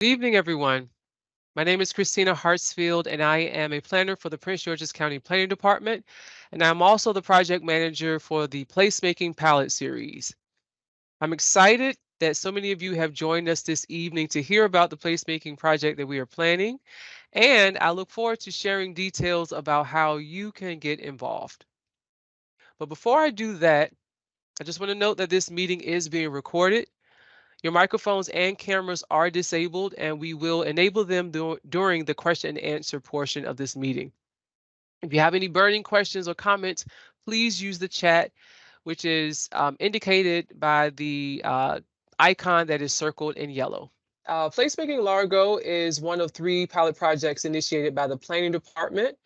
Good evening, everyone. My name is Christina Hartsfield, and I am a planner for the Prince George's County Planning Department, and I'm also the project manager for the Placemaking Palette Series. I'm excited that so many of you have joined us this evening to hear about the placemaking project that we are planning, and I look forward to sharing details about how you can get involved. But before I do that, I just want to note that this meeting is being recorded. Your microphones and cameras are disabled, and we will enable them during the question and answer portion of this meeting. If you have any burning questions or comments, please use the chat, which is indicated by the icon that is circled in yellow. Placemaking Largo is one of 3 pilot projects initiated by the Planning Department,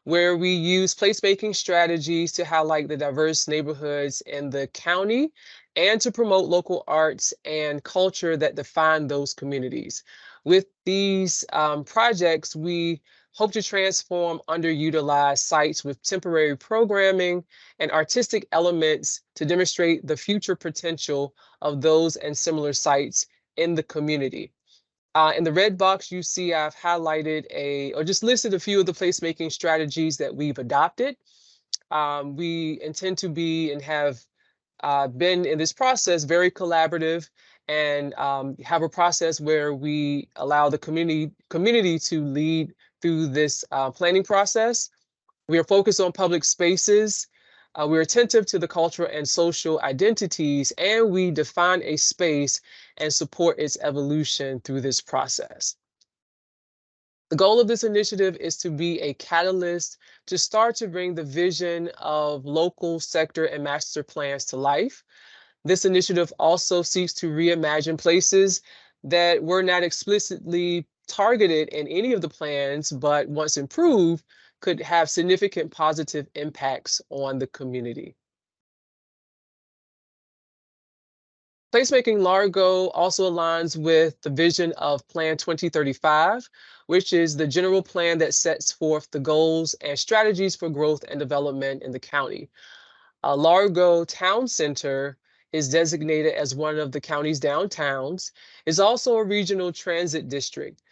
where we use placemaking strategies to highlight the diverse neighborhoods in the county and to promote local arts and culture that define those communities. With these projects, we hope to transform underutilized sites with temporary programming and artistic elements to demonstrate the future potential of those and similar sites in the community. In the red box, you see I've highlighted or just listed a few of the placemaking strategies that we've adopted. We intend to be and have been in this process very collaborative and have a process where we allow the community to lead through this planning process. We are focused on public spaces. We're attentive to the cultural and social identities, and we define a space and support its evolution through this process. The goal of this initiative is to be a catalyst to start to bring the vision of local sector and master plans to life. This initiative also seeks to reimagine places that were not explicitly targeted in any of the plans, but once improved, could have significant positive impacts on the community. Placemaking Largo also aligns with the vision of Plan 2035, which is the general plan that sets forth the goals and strategies for growth and development in the county. Largo Town Center is designated as one of the county's downtowns, is also a regional transit district.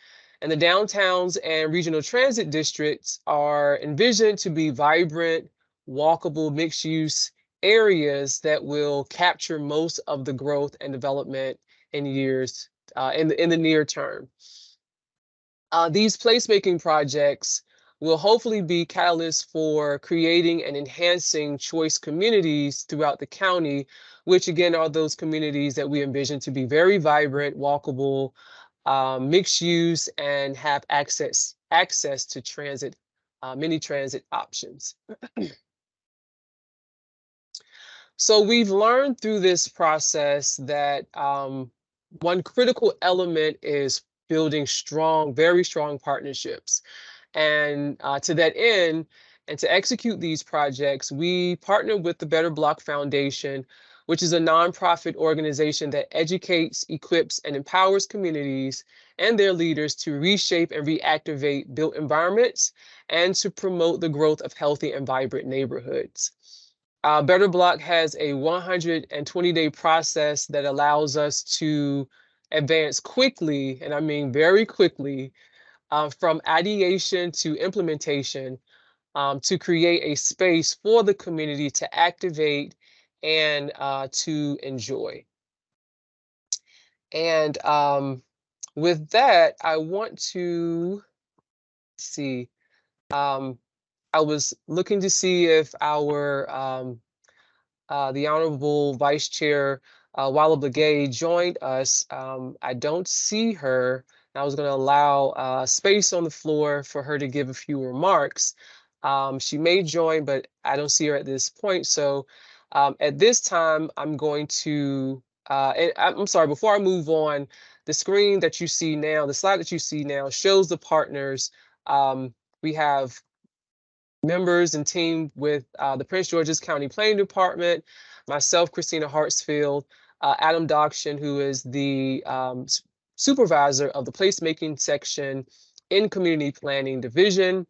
And the downtowns and regional transit districts are envisioned to be vibrant, walkable, mixed-use areas that will capture most of the growth and development in years in the near term. These placemaking projects will hopefully be catalysts for creating and enhancing choice communities throughout the county, which again are those communities that we envision to be very vibrant, walkable, mixed use, and have access to transit, many transit options. So we've learned through this process that one critical element is building strong, very strong partnerships. And to that end, and to execute these projects, we partner with the Better Block Foundation, which is a nonprofit organization that educates, equips, and empowers communities and their leaders to reshape and reactivate built environments and to promote the growth of healthy and vibrant neighborhoods. Better Block has a 120-day process that allows us to advance quickly, and I mean very quickly, from ideation to implementation, to create a space for the community to activate and to enjoy. And with that, I want to see. I was looking to see if our the Honorable Vice Chair Walla Begay joined us. I don't see her. I was going to allow space on the floor for her to give a few remarks. She may join, but I don't see her at this point. So at this time, I'm going to, I'm sorry, before I move on, the screen that you see now, the slide that you see now shows the partners. We have members and team with the Prince George's County Planning Department, myself, Christina Hartsfield, Adam Dokshin, who is the supervisor of the placemaking section in Community Planning Division.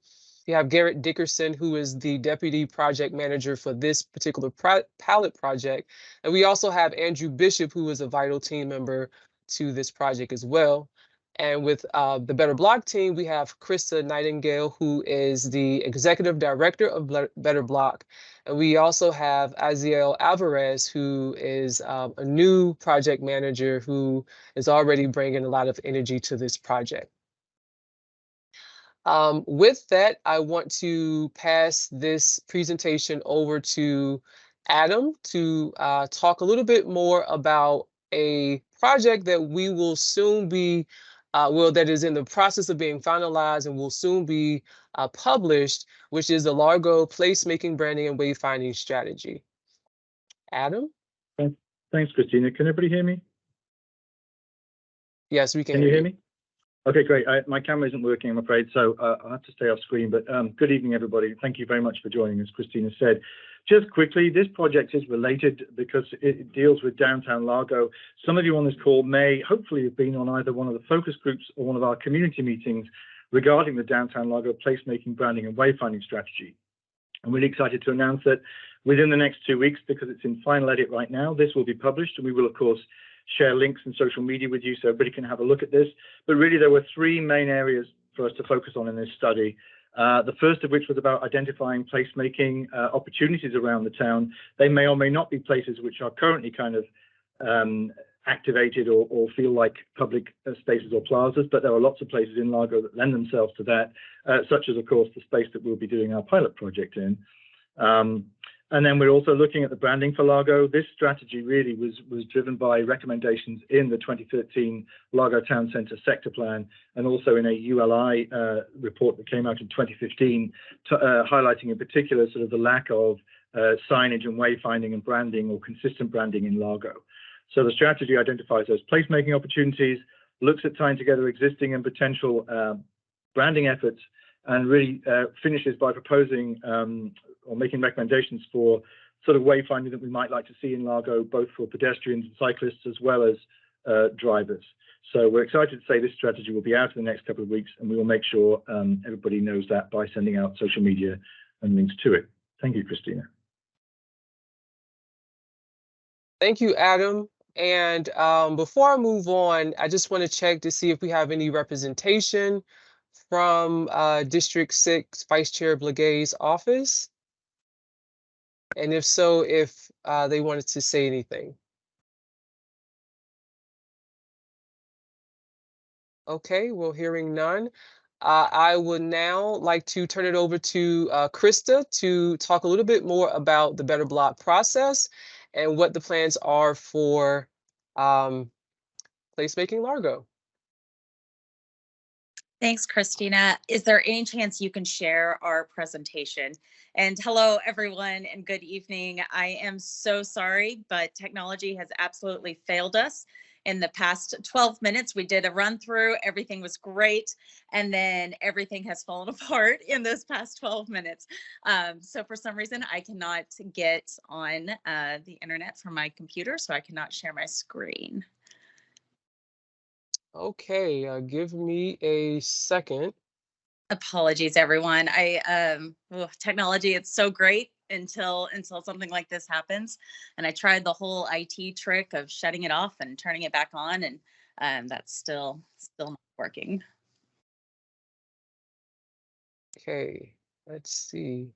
You have Garrett Dickerson, who is the deputy project manager for this particular pilot project. And we also have Andrew Bishop, who is a vital team member to this project as well. And with the Better Block team, we have Krista Nightingale, who is the Executive Director of Better Block. And we also have Aziel Alvarez, who is a new project manager who is already bringing a lot of energy to this project. With that, I want to pass this presentation over to Adam to talk a little bit more about a project that we will soon be, that is in the process of being finalized and will soon be published, which is the Largo Placemaking, Branding, and Wayfinding Strategy. Adam? Thanks, Christina. Can everybody hear me? Yes, we can. Can you hear me? Okay, great. My camera isn't working, I'm afraid, so I'll have to stay off screen. But good evening, everybody. Thank you very much for joining, as Christina said. Just quickly, this project is related because it deals with downtown Largo. Some of you on this call may hopefully have been on either one of the focus groups or one of our community meetings regarding the downtown Largo placemaking, branding, and wayfinding strategy. I'm really excited to announce that within the next 2 weeks, because it's in final edit right now, this will be published, and we will, of course, share links and social media with you so everybody can have a look at this. But really, there were 3 main areas for us to focus on in this study. The first of which was about identifying placemaking opportunities around the town. They may or may not be places which are currently kind of activated or feel like public spaces or plazas, but there are lots of places in Largo that lend themselves to that, such as, of course, the space that we'll be doing our pilot project in. And then we're also looking at the branding for Largo. This strategy really was driven by recommendations in the 2013 Largo Town Centre Sector Plan, and also in a ULI report that came out in 2015, highlighting in particular sort of the lack of signage and wayfinding and branding or consistent branding in Largo. So the strategy identifies those placemaking opportunities, looks at tying together existing and potential branding efforts, and really finishes by proposing or making recommendations for sort of wayfinding that we might like to see in Largo, both for pedestrians and cyclists as well as drivers. So we're excited to say this strategy will be out in the next couple of weeks, and we will make sure everybody knows that by sending out social media and links to it. Thank you, Christina. Thank you, Adam. And before I move on, I just want to check to see if we have any representation from District 6 Vice Chair Blaguet's office. And if so, if they wanted to say anything. Okay, well, hearing none, I would now like to turn it over to Krista to talk a little bit more about the Better Block process and what the plans are for Placemaking Largo. Thanks, Christina. Is there any chance you can share our presentation? And hello, everyone, and good evening. I am so sorry, but technology has absolutely failed us. In the past 12 minutes, we did a run through, everything was great, and then everything has fallen apart in those past 12 minutes. So for some reason, I cannot get on the internet from my computer, so I cannot share my screen. Okay, give me a second. Apologies, everyone. Technology, it's so great until something like this happens. And I tried the whole IT trick of shutting it off and turning it back on, and that's still not working. Okay, let's see.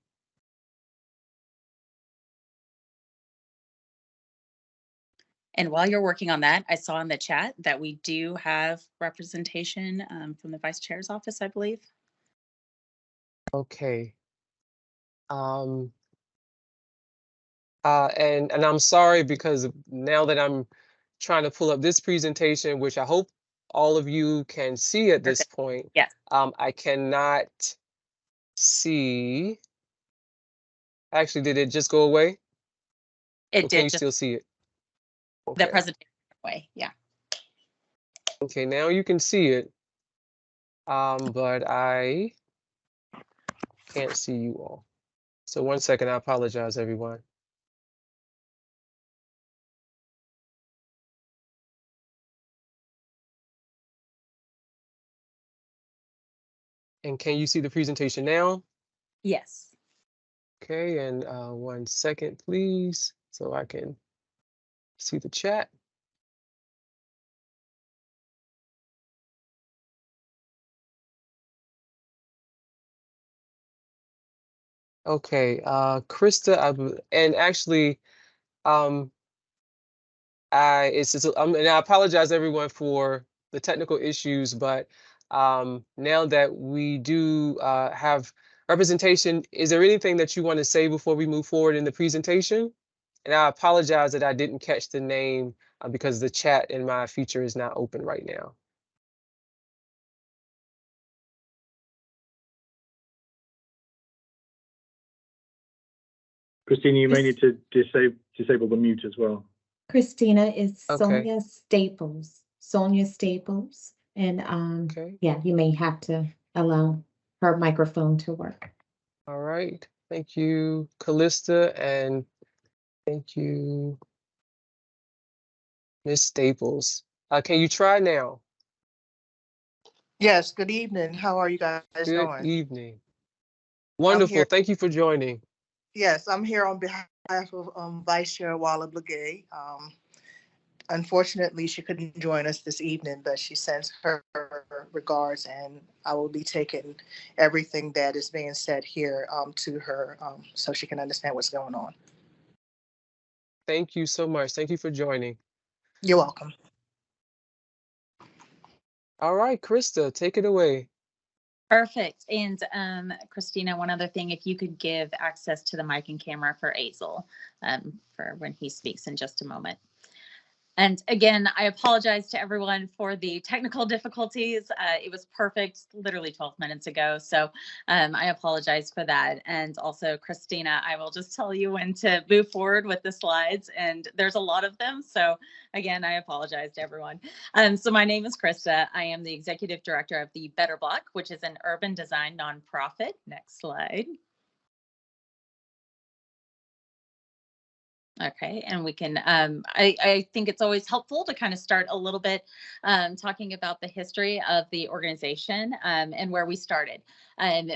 And while you're working on that, I saw in the chat that we do have representation from the Vice Chair's office, I believe. Okay. And I'm sorry, because now that I'm trying to pull up this presentation, which I hope all of you can see at this point. Yes. I cannot see. Actually, did it just go away? It or did. Can you still see it? The presentation way, yeah. Okay, now you can see it. But I can't see you all. So 1 second, I apologize, everyone. And can you see the presentation now? Yes. Okay, and 1 second, please, so I can see the chat. Okay, Krista, and actually, um, and I apologize everyone for the technical issues, but now that we do have representation, is there anything that you want to say before we move forward in the presentation? And I apologize that I didn't catch the name because the chat in my feature is not open right now. Christina, you may need to disable the mute as well. Christina is Okay. Sonia Staples. Sonia Staples. And Okay. yeah, you may have to allow her microphone to work. All right. Thank you, Callista, and thank you, Miss Staples. Can you try now? Yes, good evening. How are you guys Good doing? evening. Wonderful. here. Thank you for joining. Yes, I'm here on behalf of Vice Chair Walla Blagay. Unfortunately, she couldn't join us this evening, but she sends her regards, and I will be taking everything that is being said here to her so she can understand what's going on. Thank you so much. Thank you for joining. You're welcome. All right, Krista, take it away. Perfect. And Christina, one other thing, if you could give access to the mic and camera for Azel for when he speaks in just a moment. And again, I apologize to everyone for the technical difficulties. It was perfect literally 12 minutes ago. So I apologize for that. And also, Christina, I will just tell you when to move forward with the slides. And there's a lot of them. So again, I apologize to everyone. So my name is Krista. I am the executive director of the Better Block, which is an urban design nonprofit. Next slide. Okay, and we can, I think it's always helpful to kind of start a little bit talking about the history of the organization and where we started.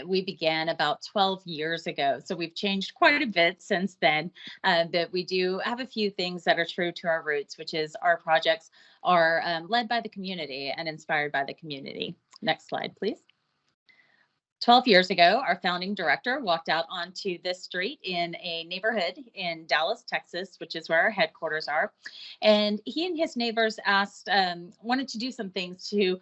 We began about 12 years ago, so we've changed quite a bit since then, but we do have a few things that are true to our roots, which is our projects are led by the community and inspired by the community. Next slide, please. 12 years ago, our founding director walked out onto this street in a neighborhood in Dallas, Texas, which is where our headquarters are. And he and his neighbors wanted to do some things to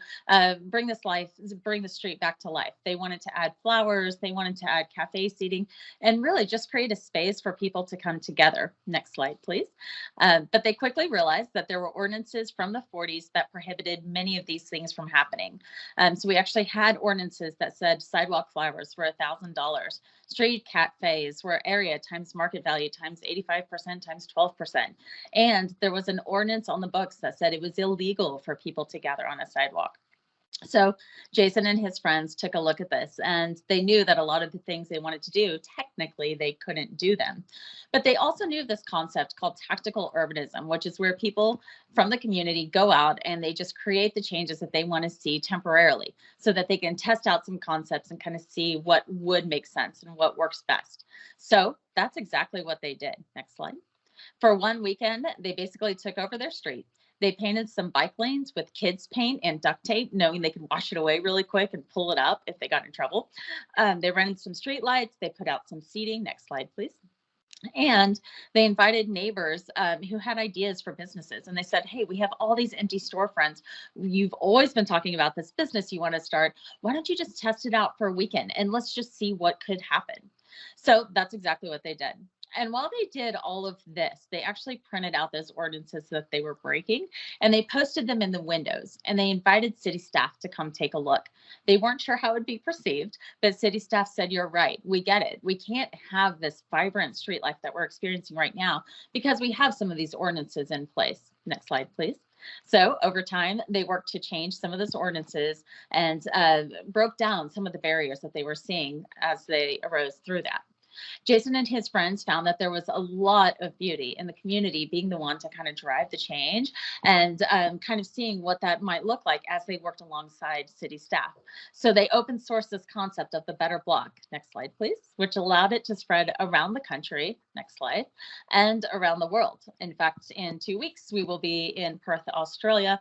bring the street back to life. They wanted to add flowers, they wanted to add cafe seating, and really just create a space for people to come together. Next slide, please. But they quickly realized that there were ordinances from the 40s that prohibited many of these things from happening. So we actually had ordinances that said sidewalk flowers were $1,000. Street cafes were area times market value times 85% times 12%. And there was an ordinance on the books that said it was illegal for people to gather on a sidewalk. So Jason and his friends took a look at this, and they knew that a lot of the things they wanted to do, technically they couldn't do them. But they also knew this concept called tactical urbanism, which is where people from the community go out and they just create the changes that they want to see temporarily so that they can test out some concepts and kind of see what would make sense and what works best. So that's exactly what they did. Next slide. For one weekend, they basically took over their street. They painted some bike lanes with kids paint and duct tape, knowing they could wash it away really quick and pull it up if they got in trouble. They rented some street lights. They put out some seating. Next slide, please. And they invited neighbors who had ideas for businesses. And they said, hey, we have all these empty storefronts. You've always been talking about this business you want to start. Why don't you just test it out for a weekend and let's just see what could happen? So that's exactly what they did. And while they did all of this, they actually printed out those ordinances that they were breaking and they posted them in the windows and they invited city staff to come take a look. They weren't sure how it would be perceived, but city staff said, you're right, we get it. We can't have this vibrant street life that we're experiencing right now because we have some of these ordinances in place. Next slide, please. So over time, they worked to change some of those ordinances and broke down some of the barriers that they were seeing as they arose through that. Jason and his friends found that there was a lot of beauty in the community being the one to kind of drive the change and kind of seeing what that might look like as they worked alongside city staff. So they open sourced this concept of the Better Block. Next slide, please, which allowed it to spread around the country. Next slide, and around the world. In fact, in 2 weeks, we will be in Perth, Australia,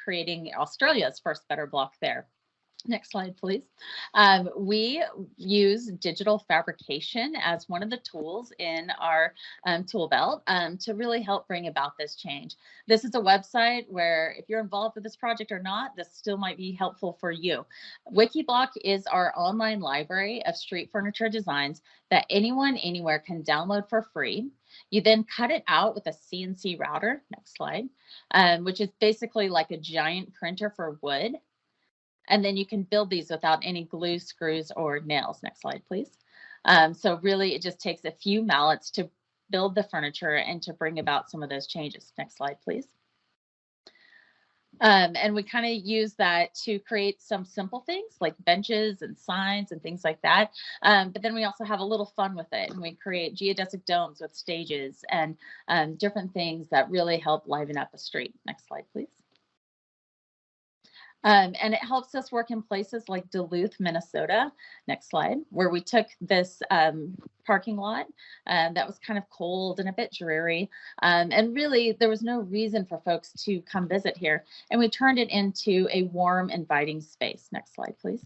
creating Australia's first Better Block there. Next slide, please. We use digital fabrication as one of the tools in our tool belt to really help bring about this change. This is a website where if you're involved with this project or not, this still might be helpful for you. Wikiblock is our online library of street furniture designs that anyone anywhere can download for free. You then cut it out with a CNC router, next slide, which is basically like a giant printer for wood. And then you can build these without any glue, screws, or nails. Next slide, please. So really, it just takes a few mallets to build the furniture and to bring about some of those changes. Next slide, please. And we kind of use that to create some simple things like benches and signs and things like that. But then we also have a little fun with it, and we create geodesic domes with stages and different things that really help liven up a street. Next slide, please. And it helps us work in places like Duluth, Minnesota, next slide, where we took this parking lot that was kind of cold and a bit dreary. And really, there was no reason for folks to come visit here. And we turned it into a warm, inviting space. Next slide, please.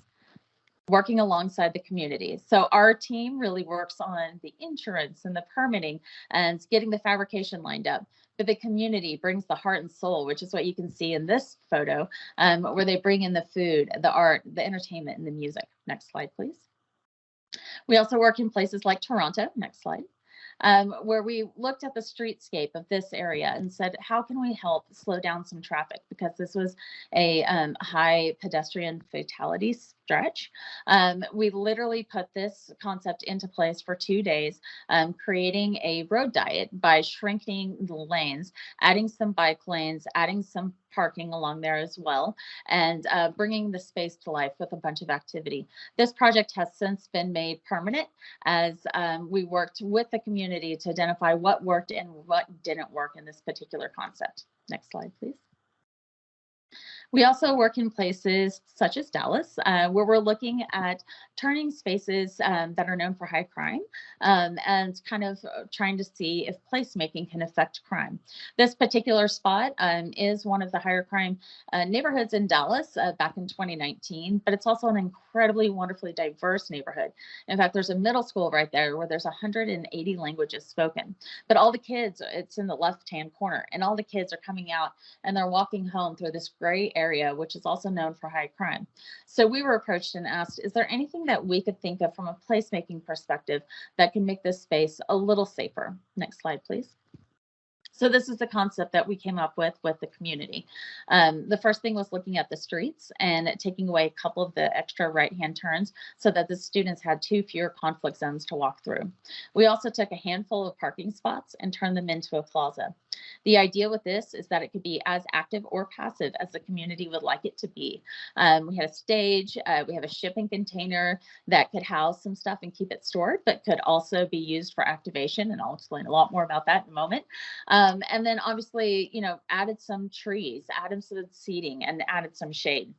Working alongside the community. So our team really works on the insurance and the permitting and getting the fabrication lined up. But the community brings the heart and soul, which is what you can see in this photo, where they bring in the food, the art, the entertainment, and the music. Next slide, please. We also work in places like Toronto. Next slide. Where we looked at the streetscape of this area and said, how can we help slow down some traffic? Because this was a high pedestrian fatality stretch. We literally put this concept into place for 2 days, creating a road diet by shrinking the lanes, adding some bike lanes, adding some parking along there as well, and bringing the space to life with a bunch of activity. This project has since been made permanent as we worked with the community to identify what worked and what didn't work in this particular concept. Next slide, please. We also work in places such as Dallas, where we're looking at turning spaces that are known for high crime and kind of trying to see if placemaking can affect crime. This particular spot is one of the higher crime neighborhoods in Dallas back in 2019, but it's also an incredibly wonderfully diverse neighborhood. In fact, there's a middle school right there where there's 180 languages spoken, but all the kids, it's in the left-hand corner, and all the kids are coming out and they're walking home through this gray area, which is also known for high crime. So we were approached and asked, is there anything that we could think of from a placemaking perspective that can make this space a little safer? Next slide, please. So this is the concept that we came up with the community. The first thing was looking at the streets and taking away a couple of the extra right-hand turns so that the students had 2 fewer conflict zones to walk through. We also took a handful of parking spots and turned them into a plaza. The idea with this is that it could be as active or passive as the community would like it to be. We had a stage, we have a shipping container that could house some stuff and keep it stored, but could also be used for activation, and I'll explain a lot more about that in a moment. And then obviously, you know, added some trees, added some seating, and added some shade.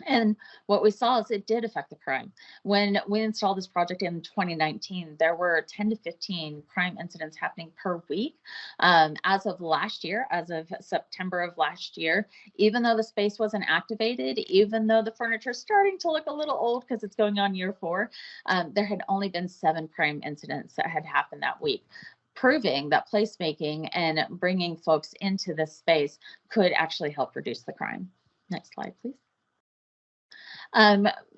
And what we saw is it did affect the crime. When we installed this project in 2019, there were 10 to 15 crime incidents happening per week. As of last year, as of September of last year, even though the space wasn't activated, even though the furniture is starting to look a little old because it's going on year 4, there had only been 7 crime incidents that had happened that week, proving that placemaking and bringing folks into this space could actually help reduce the crime. Next slide, please.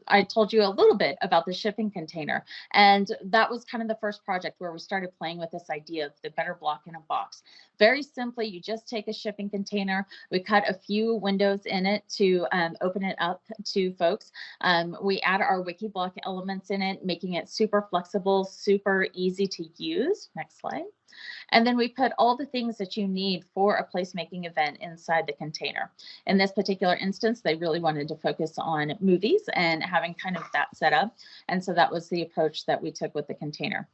I told you a little bit about the shipping container, and that was kind of the first project where we started playing with this idea of the better block in a box. Very simply, you just take a shipping container, we cut a few windows in it to open it up to folks. We add our Wikiblock elements in it, making it super flexible, super easy to use. Next slide. And then we put all the things that you need for a placemaking event inside the container. In this particular instance, they really wanted to focus on movies and having kind of that set up. And so that was the approach that we took with the container.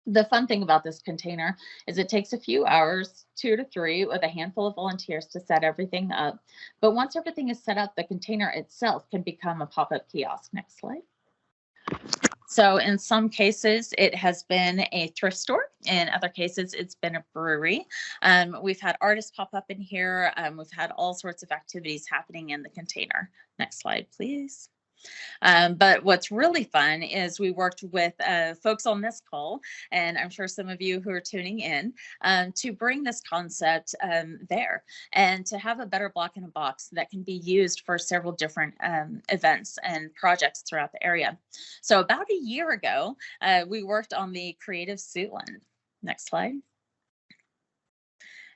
The fun thing about this container is it takes a few hours, 2 to 3, with a handful of volunteers to set everything up. But once everything is set up, the container itself can become a pop-up kiosk. Next slide. So in some cases, it has been a thrift store. In other cases, it's been a brewery. We've had artists pop up in here. We've had all sorts of activities happening in the container. Next slide, please. But what's really fun is we worked with folks on this call, and I'm sure some of you who are tuning in, to bring this concept there and to have a better block in a box that can be used for several different events and projects throughout the area. So about a year ago, we worked on the Creative Suitland. Next slide.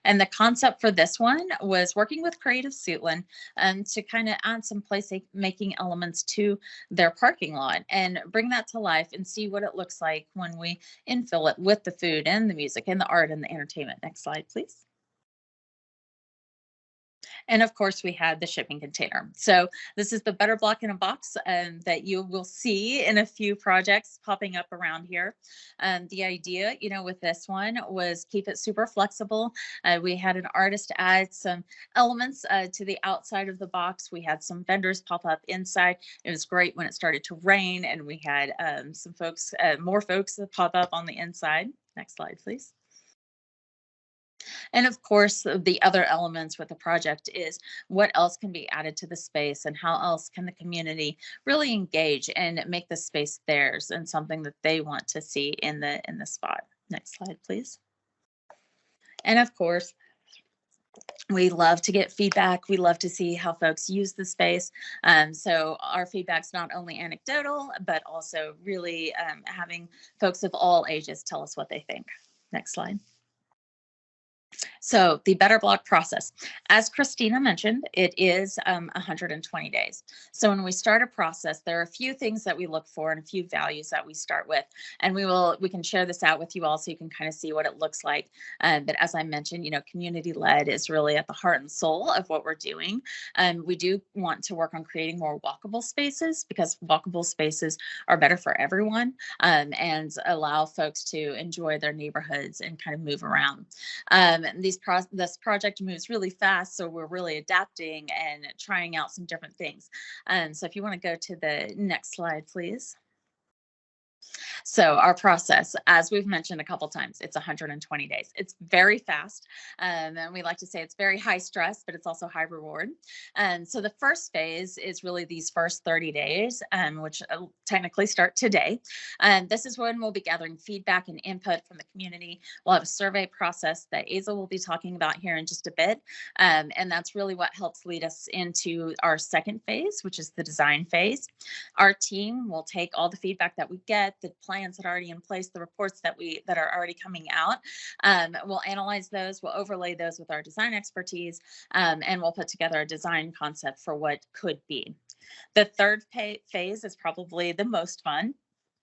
And the concept for this one was working with Creative Suitland to kind of add some place making elements to their parking lot and bring that to life and see what it looks like when we infill it with the food and the music and the art and the entertainment. Next slide, please. And of course, we had the shipping container. So this is the better block in a box that you will see in a few projects popping up around here. The idea, with this one was keep it super flexible. We had an artist add some elements to the outside of the box. We had some vendors pop up inside. It was great when it started to rain and we had some folks, more folks that pop up on the inside. Next slide, please. And of course, the other elements with the project is what else can be added to the space and how else can the community really engage and make the space theirs and something that they want to see in the spot. Next slide, please. And of course, we love to get feedback. We love to see how folks use the space. So our feedback's not only anecdotal, but also really having folks of all ages tell us what they think. Next slide. So the better block process, as Christina mentioned, it is 120 days. So when we start a process, there are a few things that we look for and a few values that we start with. And we can share this out with you all so you can kind of see what it looks like. But as I mentioned, community led is really at the heart and soul of what we're doing. We do want to work on creating more walkable spaces because walkable spaces are better for everyone and allow folks to enjoy their neighborhoods and kind of move around. This project moves really fast, so we're really adapting and trying out some different things. So if you want to go to the next slide, please. So our process, as we've mentioned a couple times, it's 120 days. It's very fast. And we like to say it's very high stress, but it's also high reward. And so the first phase is really these first 30 days, which technically start today. And this is when we'll be gathering feedback and input from the community. We'll have a survey process that Aza will be talking about here in just a bit. And that's really what helps lead us into our second phase, which is the design phase. Our team will take all the feedback that we get, the plans that are already in place, the reports that are already coming out. We'll analyze those, we'll overlay those with our design expertise, and we'll put together a design concept for what could be. The third phase is probably the most fun.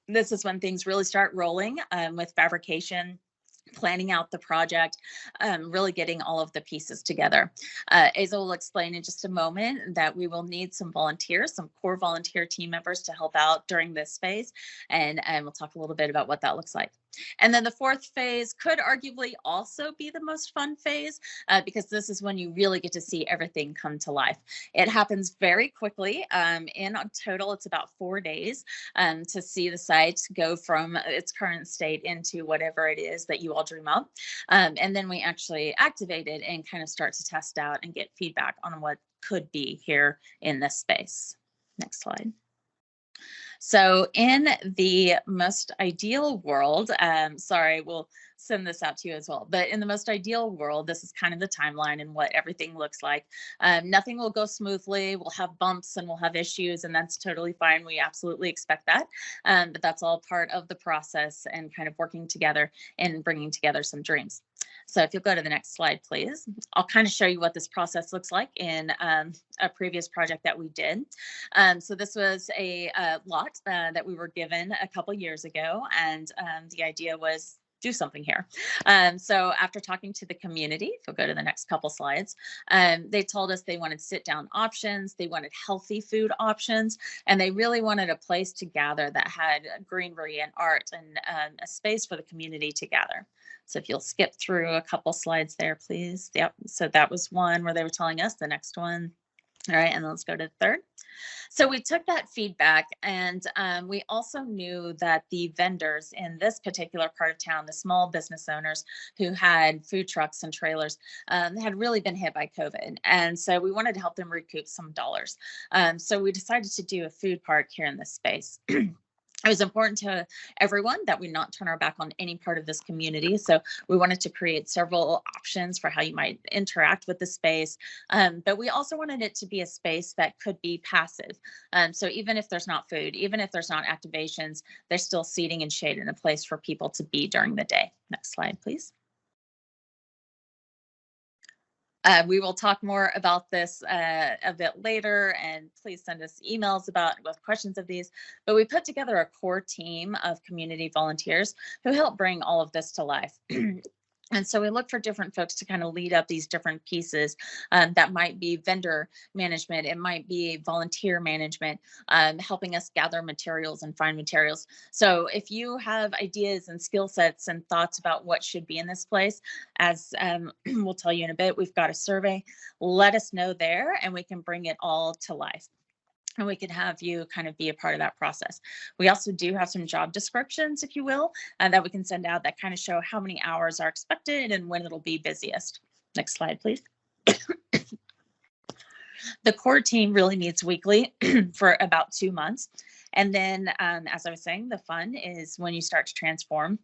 This is when things really start rolling with fabrication, planning out the project, really getting all of the pieces together. Aza will explain in just a moment that we will need some volunteers, some core volunteer team members to help out during this phase. And we'll talk a little bit about what that looks like. And then the fourth phase could arguably also be the most fun phase because this is when you really get to see everything come to life. It happens very quickly. In total, it's about 4 days to see the site go from its current state into whatever it is that you all dream up. And then we actually activate it and kind of start to test out and get feedback on what could be here in this space. Next slide. So in the most ideal world, sorry, we'll send this out to you as well, but in the most ideal world, this is kind of the timeline and what everything looks like. Nothing will go smoothly. We'll have bumps and we'll have issues, and that's totally fine. We absolutely expect that, but that's all part of the process and kind of working together and bringing together some dreams. So if you'll go to the next slide, please, I'll kind of show you what this process looks like in a previous project that we did. So this was a lot that we were given a couple years ago, and the idea was do something here. So after talking to the community, if we'll go to the next couple slides, they told us they wanted sit-down options, they wanted healthy food options, and they really wanted a place to gather that had greenery and art and a space for the community to gather. So if you'll skip through a couple slides there, please. Yep. So that was one where they were telling us. The next one. All right, and let's go to the third. So we took that feedback, and we also knew that the vendors in this particular part of town, the small business owners who had food trucks and trailers, had really been hit by COVID. And so we wanted to help them recoup some dollars. So we decided to do a food park here in this space. It was important to everyone that we not turn our back on any part of this community. So we wanted to create several options for how you might interact with the space. But we also wanted it to be a space that could be passive. So even if there's not food, even if there's not activations, there's still seating and shade and a place for people to be during the day. Next slide, please. We will talk more about this a bit later, and please send us emails with questions of these. But we put together a core team of community volunteers who help bring all of this to life. And so we look for different folks to kind of lead up these different pieces. That might be vendor management, it might be volunteer management, helping us gather materials and find materials. So if you have ideas and skill sets and thoughts about what should be in this place, as we'll tell you in a bit, we've got a survey. Let us know there and we can bring it all to life. And we can have you kind of be a part of that process. We also do have some job descriptions, if you will, that we can send out that kind of show how many hours are expected and when it'll be busiest. Next slide, please. The core team really meets weekly for about 2 months. And then, as I was saying, the fun is when you start to transform.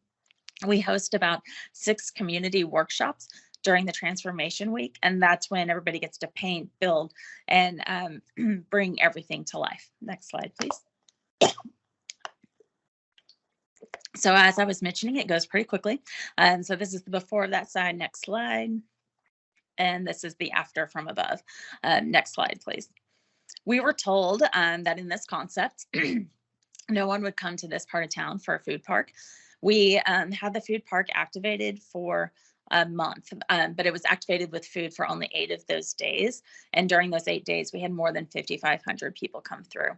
We host about 6 community workshops during the transformation week, and that's when everybody gets to paint, build, and bring everything to life. Next slide, please. So as I was mentioning, it goes pretty quickly. So this is the before of that side. Next slide. And this is the after from above. Next slide, please. We were told that in this concept, no one would come to this part of town for a food park. We had the food park activated for a month, but it was activated with food for only 8 of those days. And during those 8 days, we had more than 5,500 people come through.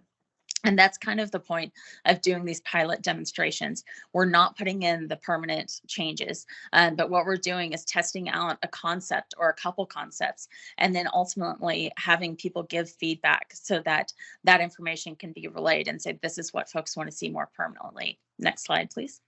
And that's kind of the point of doing these pilot demonstrations. We're not putting in the permanent changes, but what we're doing is testing out a concept or a couple concepts, and then ultimately having people give feedback so that that information can be relayed and say, this is what folks want to see more permanently. Next slide, please.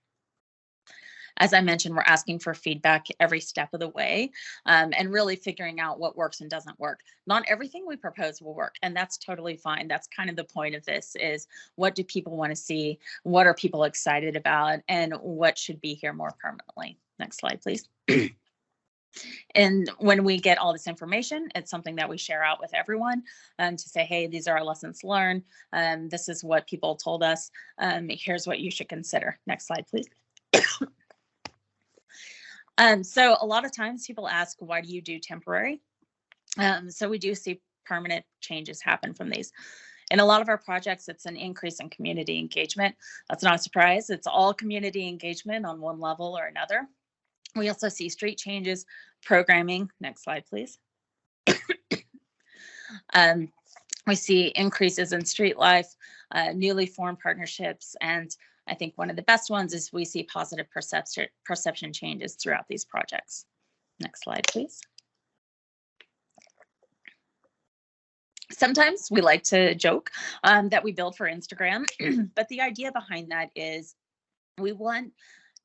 As I mentioned, we're asking for feedback every step of the way, and really figuring out what works and doesn't work. Not everything we propose will work, and that's totally fine. That's kind of the point of this, is what do people want to see? What are people excited about? And what should be here more permanently? Next slide, please. And when we get all this information, it's something that we share out with everyone to say, hey, these are our lessons learned. This is what people told us. Here's what you should consider. Next slide, please. So a lot of times people ask, why do you do temporary? So we do see permanent changes happen from these. In a lot of our projects, it's an increase in community engagement. That's not a surprise. It's all community engagement on one level or another. We also see street changes, programming. Next slide, please. We see increases in street life, newly formed partnerships, and I think one of the best ones is we see positive perception changes throughout these projects. Next slide, please. Sometimes we like to joke that we build for Instagram, but the idea behind that is we want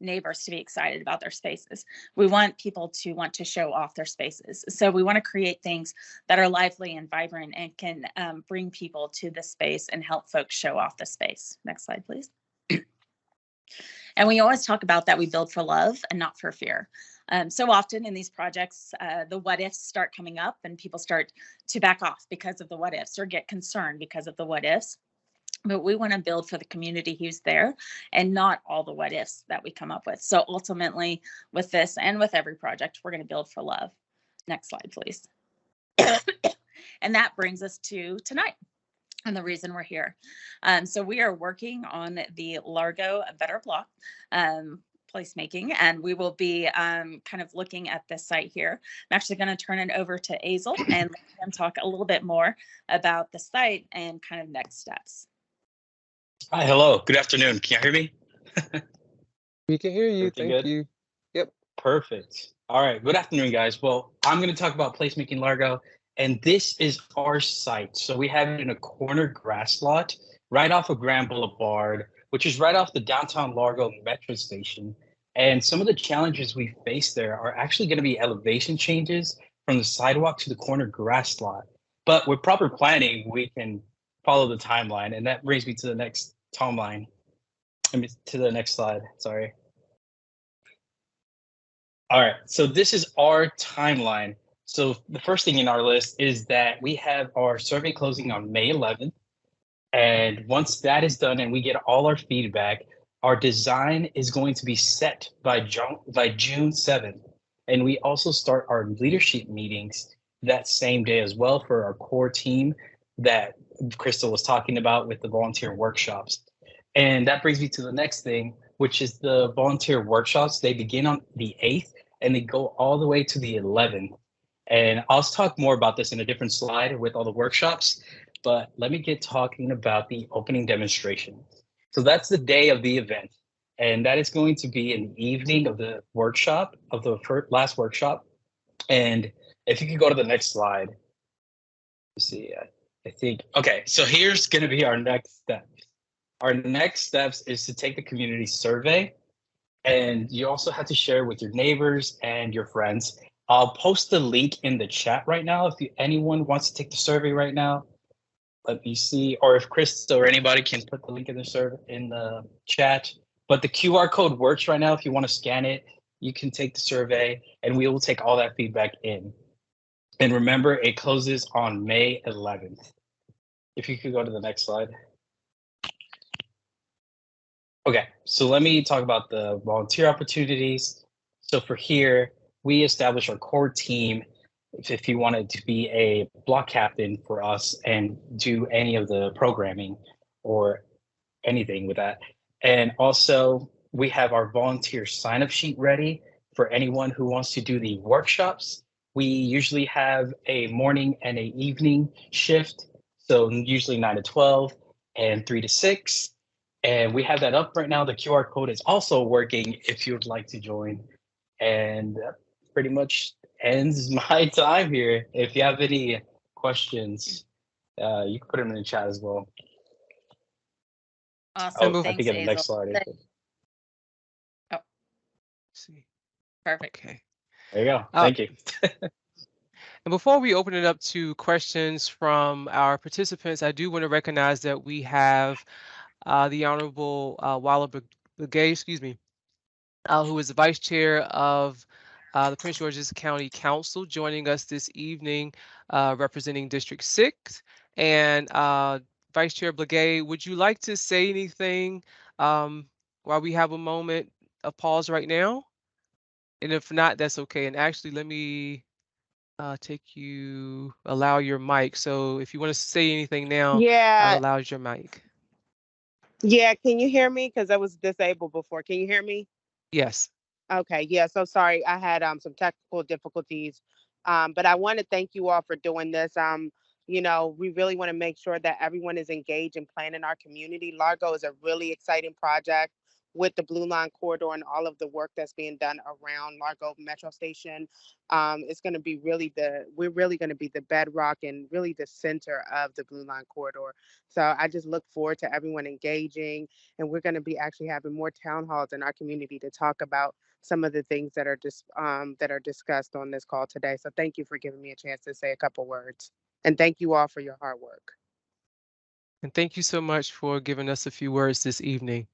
neighbors to be excited about their spaces. We want people to want to show off their spaces. So we want to create things that are lively and vibrant and can bring people to the space and help folks show off the space. Next slide, please. And we always talk about that we build for love and not for fear. So often in these projects, the what ifs start coming up and people start to back off because of the what ifs or get concerned because of the what ifs. But we want to build for the community who's there and not all the what ifs that we come up with. So ultimately with this and with every project, we're going to build for love. Next slide, please. And that brings us to tonight and the reason we're here. So we are working on the Largo Better Block placemaking, and we will be kind of looking at this site here. I'm actually going to turn it over to Azel and let him talk a little bit more about the site and kind of next steps. Hi, hello. Good afternoon. Can you hear me? We can hear you. Everything Thank good? you. Yep. Perfect. All right. Good afternoon, guys. Well, I'm going to talk about Placemaking Largo And this is our site. So we have it in a corner grass lot right off of Grand Boulevard, which is right off the downtown Largo metro station. And some of the challenges we face there are actually going to be elevation changes from the sidewalk to the corner grass lot. But with proper planning, we can follow the timeline. And that brings me to the next timeline. I mean, to the next slide, sorry. All right, so this is our timeline. So the first thing in our list is that we have our survey closing on May 11th. And once that is done and we get all our feedback, our design is going to be set by June 7th. And we also start our leadership meetings that same day as well for our core team that Crystal was talking about with the volunteer workshops. And that brings me to the next thing, which is the volunteer workshops. They begin on the 8th and they go all the way to the 11th. And I'll talk more about this in a different slide with all the workshops, but let me get talking about the opening demonstration. So that's the day of the event. And that is going to be in the evening of the workshop, of the last workshop. And if you could go to the next slide. Let's see, I think, okay, so here's gonna be our next step. Our next steps is to take the community survey, and you also have to share with your neighbors and your friends. I'll post the link in the chat right now if anyone wants to take the survey right now. Let me see, or if Crystal or anybody can put the link in the chat. But the QR code works right now. If you want to scan it, you can take the survey, and we will take all that feedback in. And remember, it closes on May 11th. If you could go to the next slide. Okay, so let me talk about the volunteer opportunities. So for here, we establish our core team. If you wanted to be a block captain for us and do any of the programming or anything with that. And also we have our volunteer sign-up sheet ready for anyone who wants to do the workshops. We usually have a morning and an evening shift. So usually 9 to 12 and 3 to 6. And we have that up right now. The QR code is also working if you would like to join. And that pretty much ends my time here. If you have any questions, you can put them in the chat as well. Awesome. Oh, I Thanks, think the next Hazel. slide. See. Perfect. Okay. There you go. Thank you. And before we open it up to questions from our participants, I do want to recognize that we have the Honorable Walla Begay, who is the Vice Chair of the Prince George's County Council, joining us this evening, representing District 6. And Vice Chair Begay, would you like to say anything while we have a moment of pause right now? And if not, that's okay. And actually, let me allow your mic. So if you want to say anything now, Yeah, allows your mic. yeah. Can you hear me? Because I was disabled before. Can you hear me? Yes. Okay. Yeah. So sorry, I had some technical difficulties. But I want to thank you all for doing this. We really want to make sure that everyone is engaged in planning our community. Largo is a really exciting project with the Blue Line Corridor and all of the work that's being done around Largo Metro Station. It's going to be we're really going to be the bedrock and really the center of the Blue Line Corridor. So I just look forward to everyone engaging, and we're going to be actually having more town halls in our community to talk about some of the things that are discussed on this call today. So thank you for giving me a chance to say a couple words. And thank you all for your hard work. And thank you so much for giving us a few words this evening.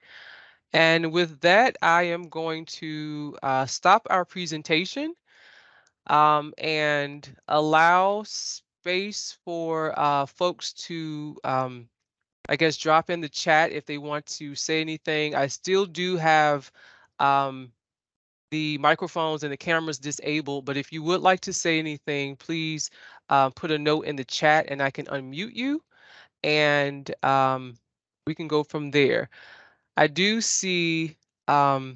And with that, I am going to stop our presentation and allow space for folks to, I guess, drop in the chat if they want to say anything. I still do have the microphones and the cameras disabled, but if you would like to say anything, please put a note in the chat and I can unmute you, and we can go from there. I do see, I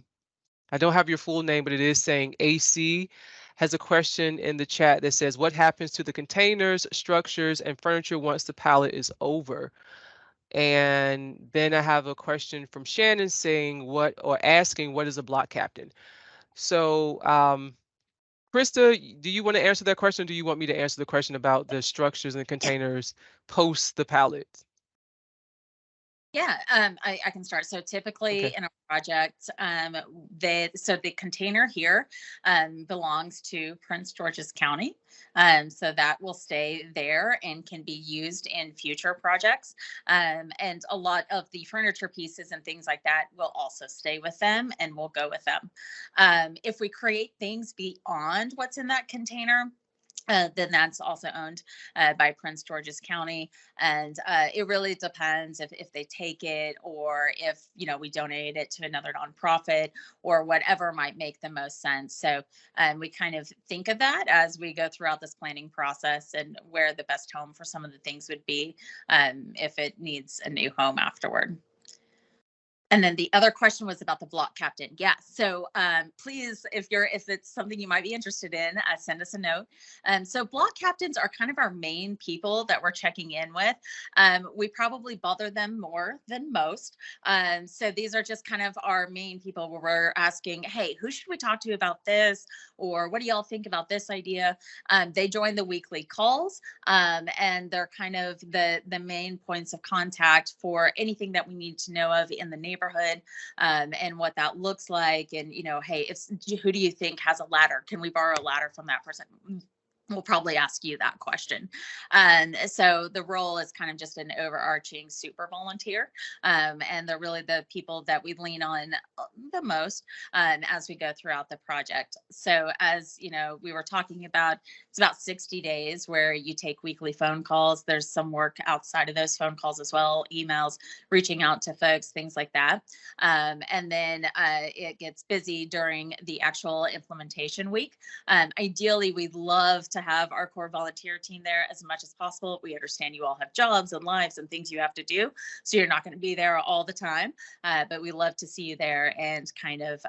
don't have your full name, but it is saying AC has a question in the chat that says, what happens to the containers, structures, and furniture once the pallet is over? And then I have a question from Shannon saying asking what is a block captain? So Krista, do you want to answer that question? Or do you want me to answer the question about the structures and containers post the pallet? Yeah, I can start. So typically Okay. in a project, the container here belongs to Prince George's County. So that will stay there and can be used in future projects. And a lot of the furniture pieces and things like that will also stay with them and will go with them. If we create things beyond what's in that container, then that's also owned by Prince George's County. And it really depends if they take it, or if, you know, we donate it to another nonprofit, or whatever might make the most sense. So we kind of think of that as we go throughout this planning process, and where the best home for some of the things would be if it needs a new home afterward. And then the other question was about the block captain. Yeah. So please, if it's something you might be interested in, send us a note. So block captains are kind of our main people that we're checking in with. We probably bother them more than most. So these are just kind of our main people where we're asking, hey, who should we talk to about this? Or what do y'all think about this idea? They join the weekly calls, and they're kind of the main points of contact for anything that we need to know of in the neighborhood, and what that looks like. And, you know, hey, who do you think has a ladder? Can we borrow a ladder from that person? We'll probably ask you that question. And so the role is kind of just an overarching super volunteer. And they're really the people that we lean on the most as we go throughout the project. So as you know, we were talking about, it's about 60 days where you take weekly phone calls. There's some work outside of those phone calls as well, emails, reaching out to folks, things like that. And then it gets busy during the actual implementation week. Ideally, we'd love to have our core volunteer team there as much as possible. We understand you all have jobs and lives and things you have to do, so you're not going to be there all the time, but we love to see you there and kind of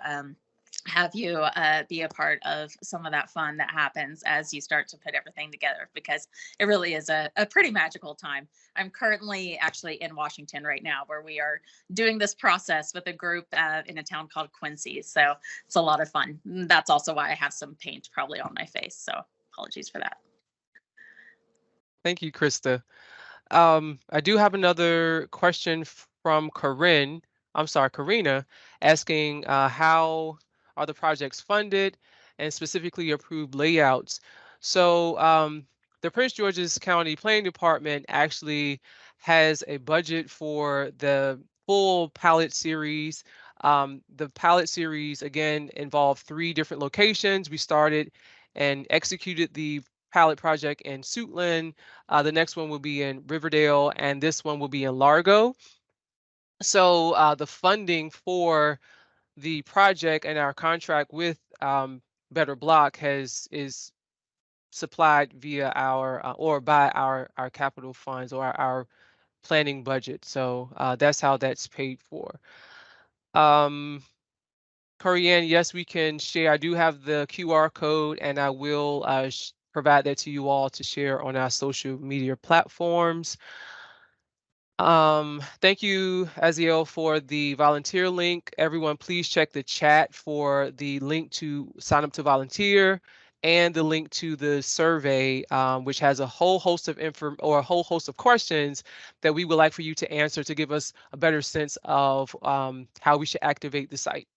have you be a part of some of that fun that happens as you start to put everything together, because it really is a pretty magical time. I'm currently actually in Washington right now, where we are doing this process with a group in a town called Quincy. So it's a lot of fun. That's also why I have some paint probably on my face. So apologies for that. Thank you, Krista. I do have another question from Karina, asking how are the projects funded, and specifically approved layouts. So the Prince George's County Planning Department actually has a budget for the full palette series. The palette series, again, involved 3 different locations. We started and executed the palette project in Suitland. The next one will be in Riverdale, and this one will be in Largo. So the funding for the project and our contract with Better Block is supplied via our or by our capital funds, or our planning budget. So that's how that's paid for. Corianne, yes, we can share. I do have the QR code, and I will provide that to you all to share on our social media platforms. Thank you, Aziel, for the volunteer link. Everyone, please check the chat for the link to sign up to volunteer, and the link to the survey, which has a whole host of a whole host of questions that we would like for you to answer to give us a better sense of how we should activate the site.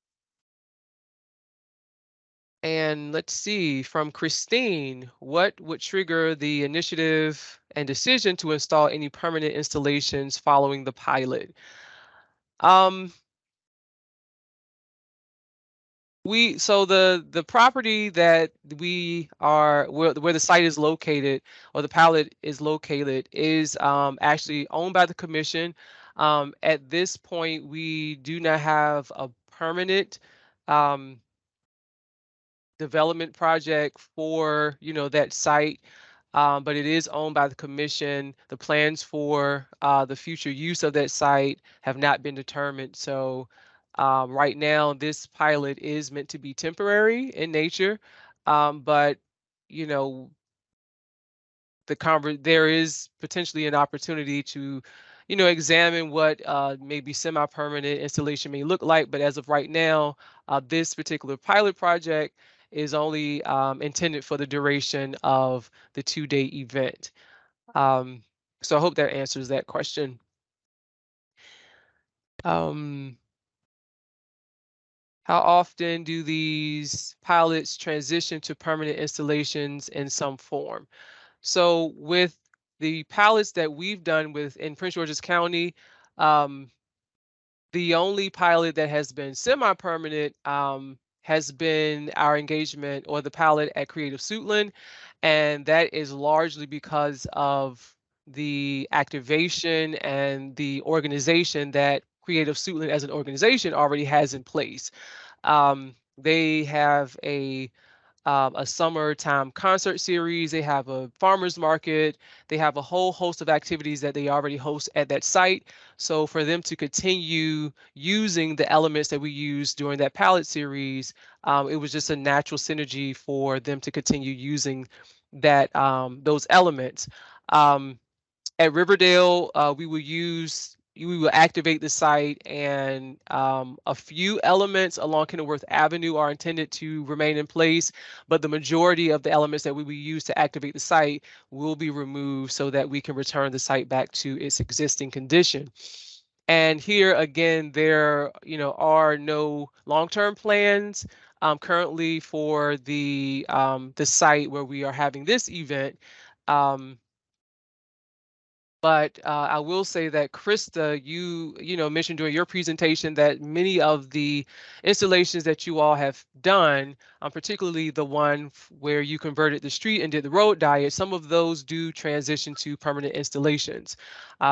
And let's see, from Christine, what would trigger the initiative and decision to install any permanent installations following the pilot? So the property that we are, where the site is located, or the pallet is located, is actually owned by the commission. At this point, we do not have a permanent development project for, you know, that site, but it is owned by the commission. The plans for the future use of that site have not been determined. So right now, this pilot is meant to be temporary in nature, but you know, there is potentially an opportunity to, you know, examine what maybe semi-permanent installation may look like. But as of right now, this particular pilot project is only intended for the duration of the 2-day event. So I hope that answers that question. How often do these pilots transition to permanent installations in some form? So with the pilots that we've done in Prince George's County, the only pilot that has been semi-permanent has been our engagement or the pilot at Creative Suitland, and that is largely because of the activation and the organization that Creative Suitland as an organization already has in place. They have a summertime concert series. They have a farmers market. They have a whole host of activities that they already host at that site. So for them to continue using the elements that we used during that palette series, it was just a natural synergy for them to continue using that those elements. At Riverdale, we will activate the site, and a few elements along Kenilworth Avenue are intended to remain in place, but the majority of the elements that we will use to activate the site will be removed so that we can return the site back to its existing condition. And here again, there are no long-term plans currently for the site where we are having this event. But I will say that Krista, you mentioned during your presentation that many of the installations that you all have done, particularly the one where you converted the street and did the road diet, some of those do transition to permanent installations.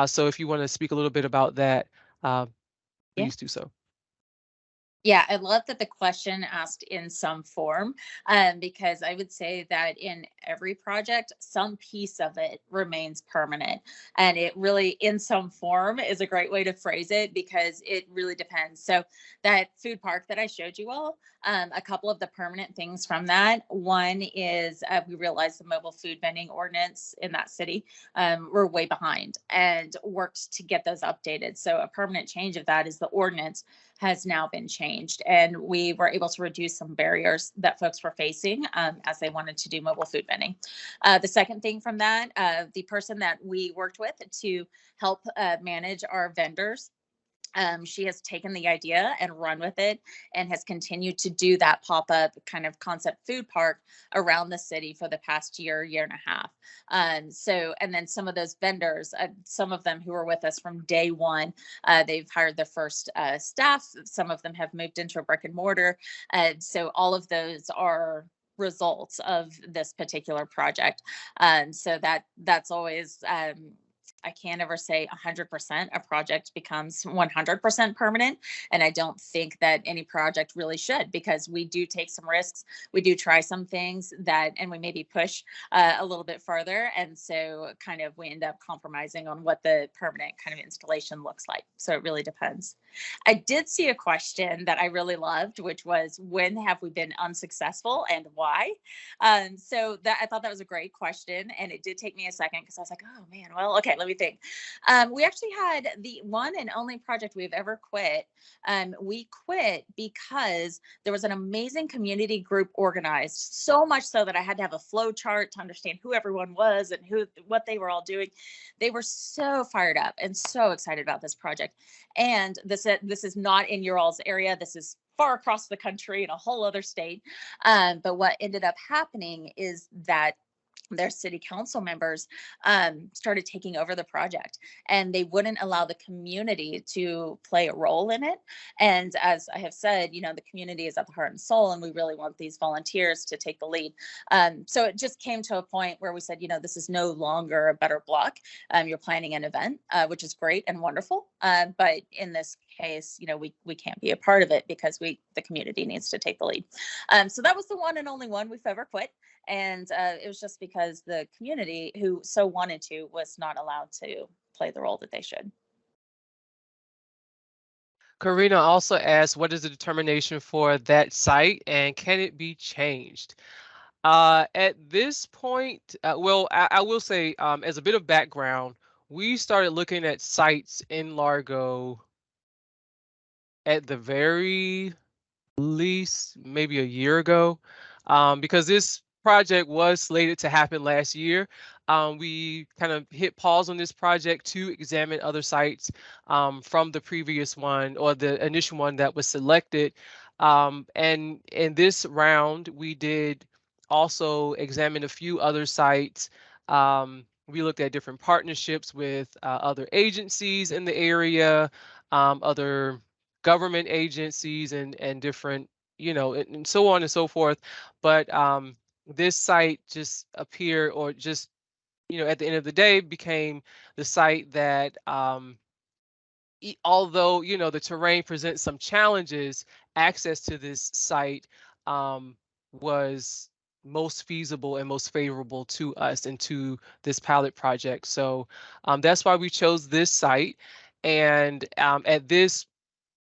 So if you want to speak a little bit about that, please do so. Yeah, I love that the question asked in some form, because I would say that in every project, some piece of it remains permanent. And it really, in some form, is a great way to phrase it because it really depends. So that food park that I showed you all, a couple of the permanent things from that. One is we realized the mobile food vending ordinance in that city we're way behind and worked to get those updated. So a permanent change of that is the ordinance has now been changed, and we were able to reduce some barriers that folks were facing as they wanted to do mobile food vending. The second thing from that, the person that we worked with to help manage our vendors, she has taken the idea and run with it and has continued to do that pop-up kind of concept food park around the city for the past year and a half. And then some of those vendors, some of them who were with us from day one, they've hired their first staff. Some of them have moved into a brick and mortar. So all of those are results of this particular project. So that's always, I can't ever say 100% a project becomes 100% permanent. And I don't think that any project really should, because we do take some risks. We do try some things and we maybe push a little bit further. And so kind of we end up compromising on what the permanent kind of installation looks like. So it really depends. I did see a question that I really loved, which was, when have we been unsuccessful and why? So that, I thought that was a great question. And it did take me a second because I was like, oh man, well, okay, let me think. We actually had the one and only project we've ever quit. We quit because there was an amazing community group organized, so much so that I had to have a flow chart to understand who everyone was and what they were all doing. They were so fired up and so excited about this project. And this is not in your all's area. This is far across the country in a whole other state. But what ended up happening is that their city council members started taking over the project, and they wouldn't allow the community to play a role in it. And as I have said, the community is at the heart and soul, and we really want these volunteers to take the lead. So it just came to a point where we said, this is no longer a Better Block. You're planning an event, which is great and wonderful. But in this case, we can't be a part of it because the community needs to take the lead. So that was the one and only one we've ever quit. And it was just because the community who so wanted to was not allowed to play the role that they should. Karina also asked, what is the determination for that site and can it be changed? At this point, well, I will say, as a bit of background, we started looking at sites in Largo at the very least maybe a year ago. because this project was slated to happen last year. We kind of hit pause on this project to examine other sites from the previous one or the initial one that was selected. And in this round, we did also examine a few other sites. We looked at different partnerships with other agencies in the area, other government agencies and different, and so on and so forth. But this site just appeared, or just, at the end of the day became the site that, although, the terrain presents some challenges, access to this site was most feasible and most favorable to us and to this pilot project. So that's why we chose this site. And at this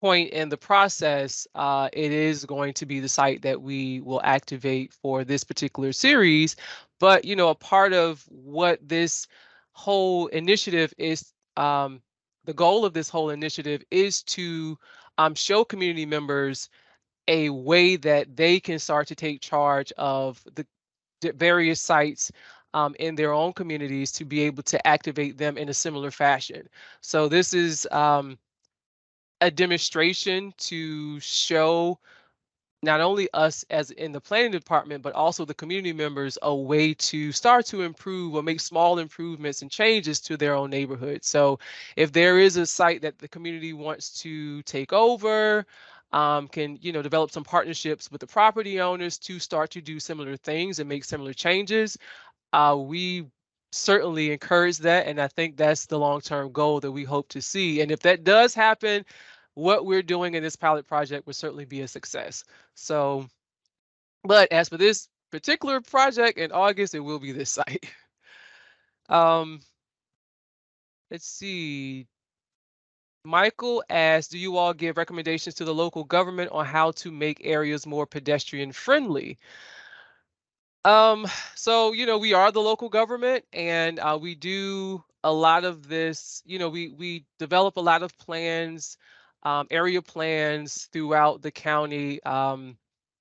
point in the process, it is going to be the site that we will activate for this particular series. But, a part of what this whole initiative is, the goal of this whole initiative is to show community members a way that they can start to take charge of the various sites in their own communities to be able to activate them in a similar fashion. So this is a demonstration to show not only us as in the planning department, but also the community members a way to start to improve or make small improvements and changes to their own neighborhood. So if there is a site that the community wants to take over, can, develop some partnerships with the property owners to start to do similar things and make similar changes, we certainly encourage that. And I think that's the long-term goal that we hope to see. And if that does happen, what we're doing in this pilot project will certainly be a success. So, but as for this particular project in August, it will be this site. Let's see. Michael asked, do you all give recommendations to the local government on how to make areas more pedestrian friendly? So, we are the local government, and we do a lot of this, we develop a lot of plans, area plans throughout the county,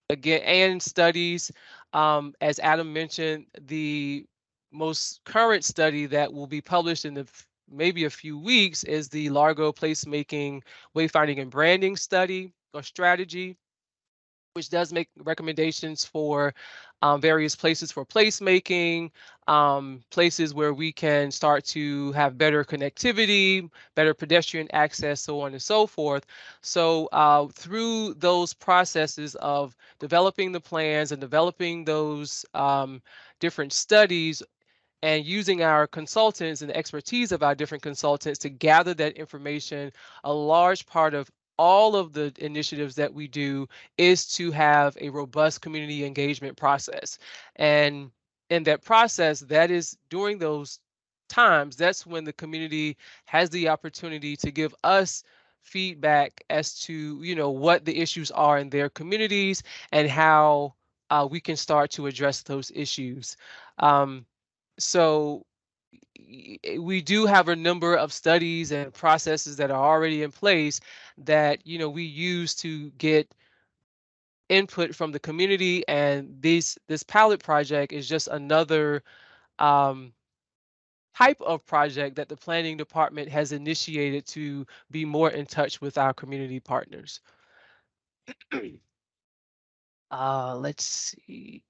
again, and studies. As Adam mentioned, the most current study that will be published in maybe a few weeks is the Largo Placemaking, Wayfinding, and Branding Study or Strategy, which does make recommendations for various places for placemaking, places where we can start to have better connectivity, better pedestrian access, so on and so forth. So through those processes of developing the plans and developing those different studies, and using our consultants and the expertise of our different consultants to gather that information, a large part of all of the initiatives that we do is to have a robust community engagement process. And in that process, that is during those times, that's when the community has the opportunity to give us feedback as to, what the issues are in their communities and how we can start to address those issues. So we do have a number of studies and processes that are already in place that, we use to get input from the community, and this pilot project is just another type of project that the planning department has initiated to be more in touch with our community partners. Let's see.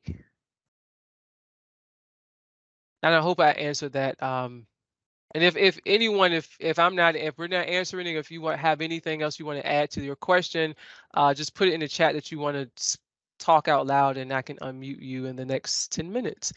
And I hope I answered that. And if anyone, if we're not answering, if you have anything else you want to add to your question, just put it in the chat that you want to talk out loud, and I can unmute you in the next 10 minutes.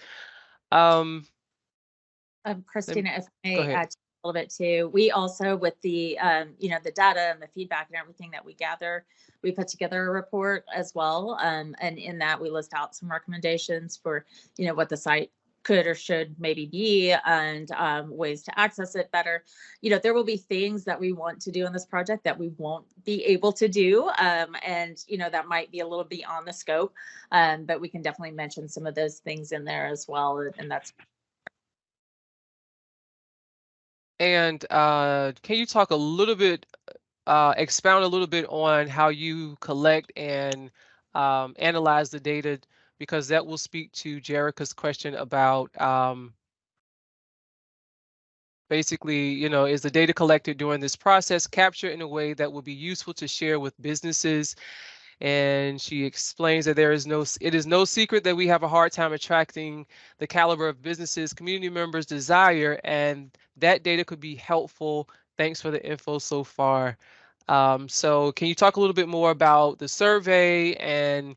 Christina, if I go may ahead. add a little bit too, we also, with the, the data and the feedback and everything that we gather, we put together a report as well. And in that we list out some recommendations for, what the site could or should maybe be, and ways to access it better. There will be things that we want to do in this project that we won't be able to do. And, that might be a little beyond the scope, but we can definitely mention some of those things in there as well. And that's. And can you talk a little bit, expound a little bit on how you collect and analyze the data because that will speak to Jerica's question about basically, is the data collected during this process captured in a way that will be useful to share with businesses? And she explains that it is no secret that we have a hard time attracting the caliber of businesses community members desire, and that data could be helpful. Thanks for the info so far. So can you talk a little bit more about the survey and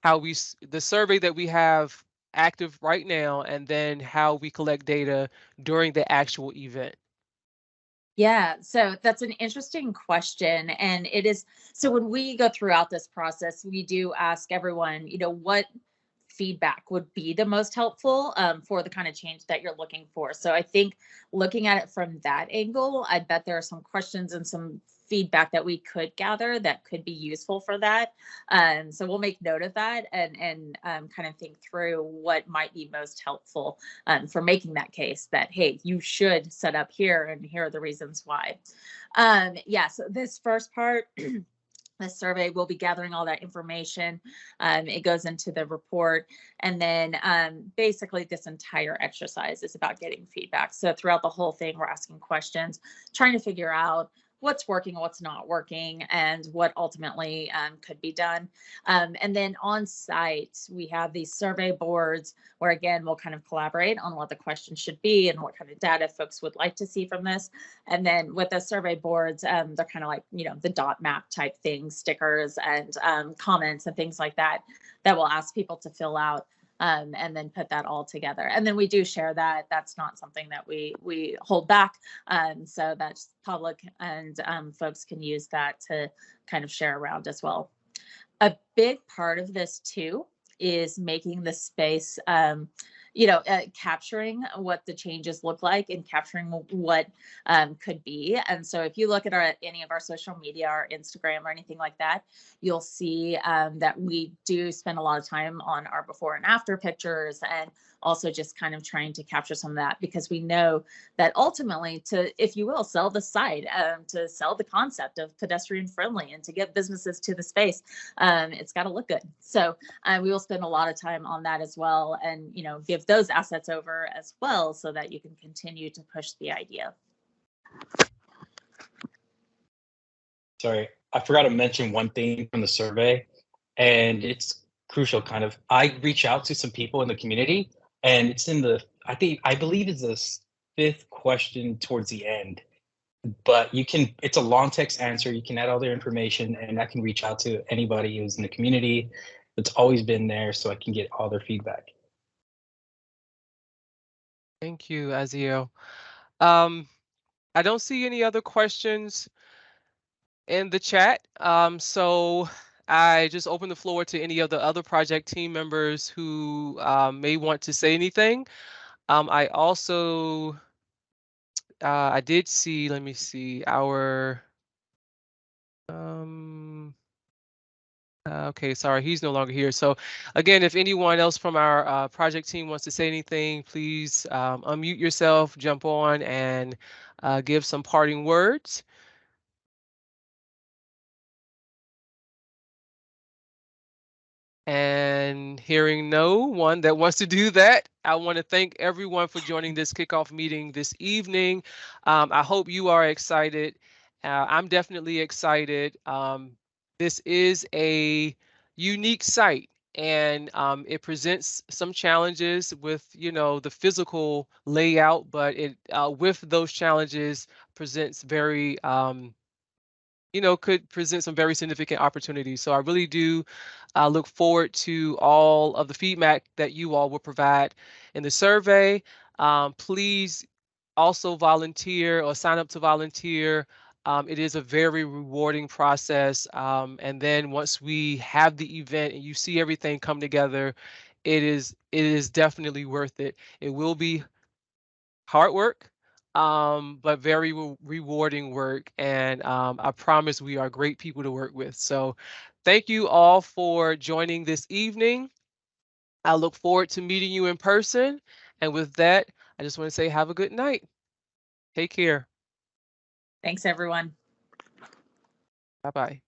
how the survey that we have active right now, and then how we collect data during the actual event? Yeah, so that's an interesting question. And it is, so when we go throughout this process, we do ask everyone, what feedback would be the most helpful for the kind of change that you're looking for. So I think looking at it from that angle, I bet there are some questions and some feedback that we could gather that could be useful for that. So we'll make note of that and kind of think through what might be most helpful for making that case that, hey, you should set up here and here are the reasons why. Yeah, so this first part, this survey, we'll be gathering all that information. It goes into the report. And then basically this entire exercise is about getting feedback. So throughout the whole thing, we're asking questions, trying to figure out what's working, what's not working, and what ultimately could be done. And then on site, we have these survey boards where, again, we'll kind of collaborate on what the question should be and what kind of data folks would like to see from this. And then with the survey boards, they're kind of like, the dot map type things, stickers and comments and things like that, that we'll ask people to fill out. And then put that all together. And then we do share that. That's not something that we hold back. So that's public, and folks can use that to kind of share around as well. A big part of this too is making the space, capturing what the changes look like and capturing what could be. And so if you look at any of our social media, our Instagram or anything like that, you'll see that we do spend a lot of time on our before and after pictures, and also just kind of trying to capture some of that, because we know that ultimately to, if you will, sell the site, to sell the concept of pedestrian friendly and to get businesses to the space, it's got to look good. So we will spend a lot of time on that as well, and give those assets over as well so that you can continue to push the idea. Sorry, I forgot to mention one thing from the survey, and it's crucial kind of. I reach out to some people in the community, and it's in I believe it's the 5th question towards the end, but it's a long text answer. You can add all their information, and I can reach out to anybody who's in the community that's always been there so I can get all their feedback. Thank you, Aziel. I don't see any other questions in the chat. So I just open the floor to any of the other project team members who may want to say anything. I also, I did see, let me see, okay, sorry, he's no longer here. So again, if anyone else from our project team wants to say anything, please unmute yourself, jump on, and give some parting words. And hearing no one that wants to do that, I want to thank everyone for joining this kickoff meeting this evening. I hope you are excited. I'm definitely excited. This is a unique site, and it presents some challenges with, the physical layout, but it with those challenges presents very could present some very significant opportunities. So I really do look forward to all of the feedback that you all will provide in the survey. Please also volunteer or sign up to volunteer. It is a very rewarding process. And then once we have the event and you see everything come together, it is definitely worth it. It will be hard work, but very rewarding work. And I promise we are great people to work with. So thank you all for joining this evening. I look forward to meeting you in person. And with that, I just want to say have a good night. Take care. Thanks, everyone. Bye-bye.